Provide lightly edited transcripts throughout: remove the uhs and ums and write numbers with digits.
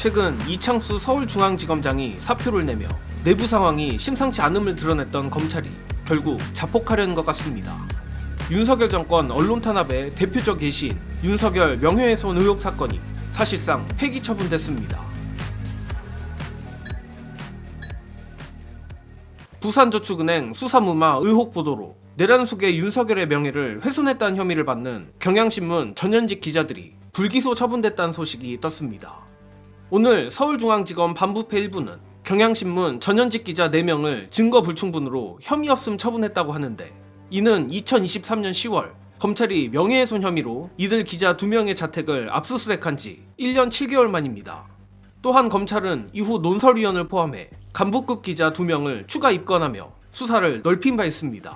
최근 이창수 서울중앙지검장이 사표를 내며 내부 상황이 심상치 않음을 드러냈던 검찰이 결국 자폭하려는 것 같습니다. 윤석열 정권 언론 탄압의 대표적 예시인 윤석열 명예훼손 의혹 사건이 사실상 폐기 처분됐습니다. 부산저축은행 수사무마 의혹 보도로 내란 속의 윤석열의 명예를 훼손했다는 혐의를 받는 경향신문 전현직 기자들이 불기소 처분됐다는 소식이 떴습니다. 오늘 서울중앙지검 반부패 1부는 경향신문 전현직 기자 4명을 증거 불충분으로 혐의 없음 처분했다고 하는데, 이는 2023년 10월 검찰이 명예훼손 혐의로 이들 기자 2명의 자택을 압수수색한 지 1년 7개월 만입니다. 또한 검찰은 이후 논설위원을 포함해 간부급 기자 2명을 추가 입건하며 수사를 넓힌 바 있습니다.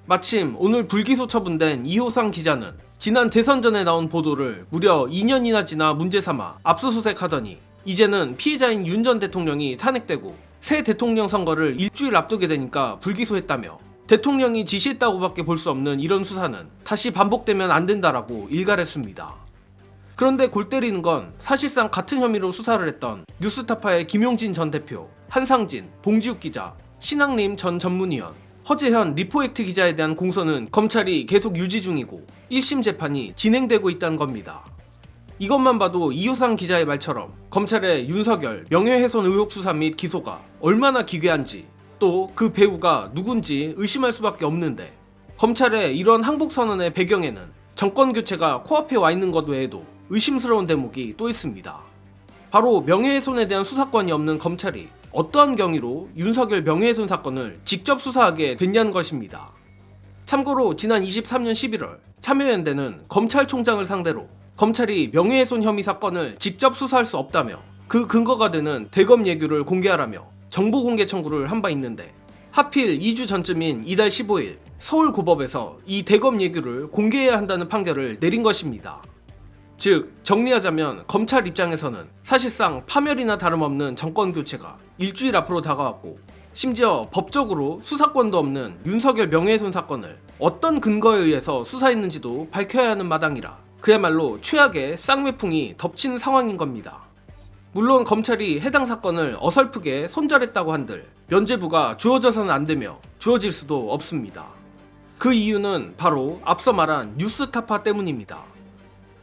마침 오늘 불기소 처분된 이호상 기자는 지난 대선 전에 나온 보도를 무려 2년이나 지나 문제 삼아 압수수색하더니 이제는 피해자인 윤 전 대통령이 탄핵되고 새 대통령 선거를 일주일 앞두게 되니까 불기소했다며 대통령이 지시했다고밖에 볼 수 없는 이런 수사는 다시 반복되면 안 된다라고 일갈했습니다. 그런데 골 때리는 건 사실상 같은 혐의로 수사를 했던 뉴스타파의 김용진 전 대표, 한상진, 봉지욱 기자, 신학림 전 전문위원, 허재현 리포액트 기자에 대한 공소는 검찰이 계속 유지 중이고 1심 재판이 진행되고 있다는 겁니다. 이것만 봐도 이호상 기자의 말처럼 검찰의 윤석열 명예훼손 의혹 수사 및 기소가 얼마나 기괴한지, 또 그 배우가 누군지 의심할 수밖에 없는데, 검찰의 이런 항복선언의 배경에는 정권교체가 코앞에 와 있는 것 외에도 의심스러운 대목이 또 있습니다. 바로 명예훼손에 대한 수사권이 없는 검찰이 어떠한 경위로 윤석열 명예훼손 사건을 직접 수사하게 됐냐는 것입니다. 참고로 지난 23년 11월 참여연대는 검찰총장을 상대로 검찰이 명예훼손 혐의 사건을 직접 수사할 수 없다며 그 근거가 되는 대검 예규를 공개하라며 정보 공개 청구를 한 바 있는데, 하필 2주 전쯤인 이달 15일 서울고법에서 이 대검 예규를 공개해야 한다는 판결을 내린 것입니다. 즉, 정리하자면 검찰 입장에서는 사실상 파멸이나 다름없는 정권교체가 일주일 앞으로 다가왔고, 심지어 법적으로 수사권도 없는 윤석열 명예훼손 사건을 어떤 근거에 의해서 수사했는지도 밝혀야 하는 마당이라 그야말로 최악의 쌍매풍이 덮친 상황인 겁니다. 물론 검찰이 해당 사건을 어설프게 손절했다고 한들 면죄부가 주어져서는 안 되며 주어질 수도 없습니다. 그 이유는 바로 앞서 말한 뉴스타파 때문입니다.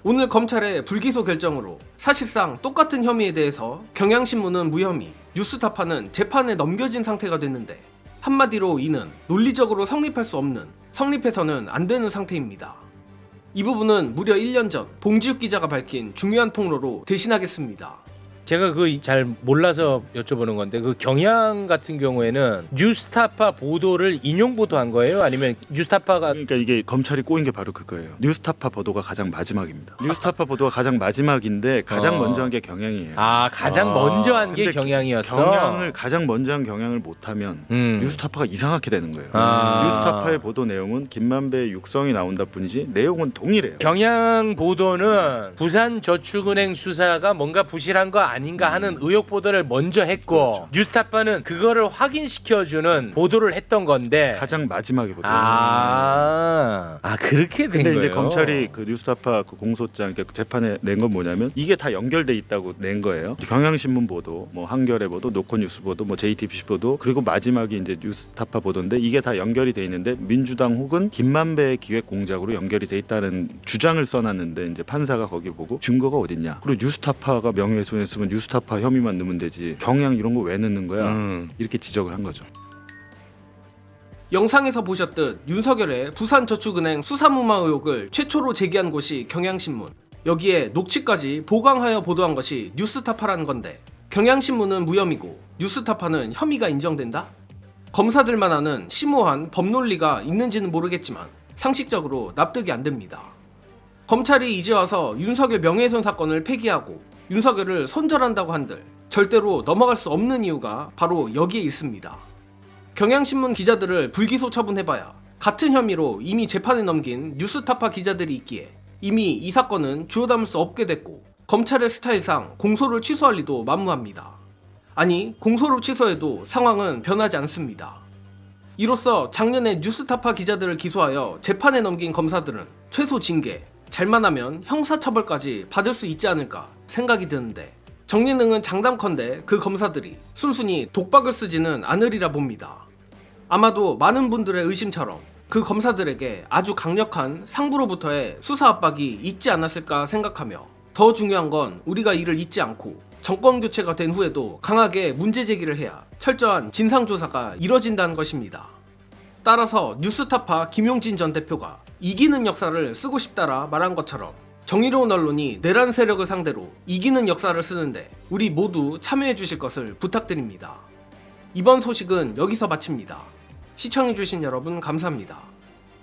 오늘 검찰의 불기소 결정으로 사실상 똑같은 혐의에 대해서 경향신문은 무혐의, 뉴스타파는 재판에 넘겨진 상태가 됐는데, 한마디로 이는 논리적으로 성립할 수 없는, 성립해서는 안 되는 상태입니다. 이 부분은 무려 1년 전 봉지욱 기자가 밝힌 중요한 폭로로 대신하겠습니다. 제가 그 잘 몰라서 여쭤보는 건데, 그 경향 같은 경우에는 뉴스타파 보도를 인용 보도한 거예요? 아니면 뉴스타파가 그러니까 이게 검찰이 꼬인 게 바로 그거예요. 뉴스타파 보도가 가장 마지막입니다. 뉴스타파 보도가 가장 마지막인데 가장 먼저 한 게 경향이에요. 가장 먼저 한 게 근데 경향이었어? 경향을 가장 먼저 한 경향을 못하면 뉴스타파가 이상하게 되는 거예요. 뉴스타파의 보도 내용은 김만배의 육성이 나온다 뿐이지 내용은 동일해요. 경향 보도는 부산저축은행 수사가 뭔가 부실한 거 아닌가 하는 의혹 보도를 먼저 했고, 그렇죠. 뉴스타파는 그거를 확인시켜주는 보도를 했던 건데 가장 마지막에 보도. 그렇게 된 근데 거예요. 이제 검찰이 그 뉴스타파 그 공소장, 그러니까 재판에 낸 건 뭐냐면 이게 다 연결돼 있다고 낸 거예요. 경향신문 보도, 뭐 한겨레 보도, 노컷뉴스 보도, 뭐 JTBC 보도, 그리고 마지막이 이제 뉴스타파 보도인데 이게 다 연결이 돼 있는데 민주당 혹은 김만배의 기획 공작으로 연결이 돼 있다는 주장을 써놨는데, 이제 판사가 거기 보고 증거가 어딨냐? 그리고 뉴스타파가 명예훼손했으면 뉴스타파 혐의만 넣으면 되지 경향 이런 거 왜 넣는 거야? 이렇게 지적을 한 거죠. 영상에서 보셨듯 윤석열의 부산저축은행 수사무마 의혹을 최초로 제기한 곳이 경향신문, 여기에 녹취까지 보강하여 보도한 것이 뉴스타파라는 건데, 경향신문은 무혐의고 뉴스타파는 혐의가 인정된다? 검사들만 아는 심오한 법논리가 있는지는 모르겠지만 상식적으로 납득이 안 됩니다. 검찰이 이제 와서 윤석열 명예훼손 사건을 폐기하고 윤석열을 손절한다고 한들 절대로 넘어갈 수 없는 이유가 바로 여기에 있습니다. 경향신문 기자들을 불기소 처분해봐야 같은 혐의로 이미 재판에 넘긴 뉴스타파 기자들이 있기에 이미 이 사건은 주워 담을 수 없게 됐고, 검찰의 스타일상 공소를 취소할 리도 만무합니다. 아니, 공소를 취소해도 상황은 변하지 않습니다. 이로써 작년에 뉴스타파 기자들을 기소하여 재판에 넘긴 검사들은 최소 징계, 잘만 하면 형사처벌까지 받을 수 있지 않을까 생각이 드는데, 정리능은 장담컨대 그 검사들이 순순히 독박을 쓰지는 않으리라 봅니다. 아마도 많은 분들의 의심처럼 그 검사들에게 아주 강력한 상부로부터의 수사 압박이 있지 않았을까 생각하며, 더 중요한 건 우리가 이를 잊지 않고 정권 교체가 된 후에도 강하게 문제 제기를 해야 철저한 진상조사가 이뤄진다는 것입니다. 따라서 뉴스타파 김용진 전 대표가 이기는 역사를 쓰고 싶다라 말한 것처럼 정의로운 언론이 내란 세력을 상대로 이기는 역사를 쓰는데 우리 모두 참여해 주실 것을 부탁드립니다. 이번 소식은 여기서 마칩니다. 시청해주신 여러분 감사합니다.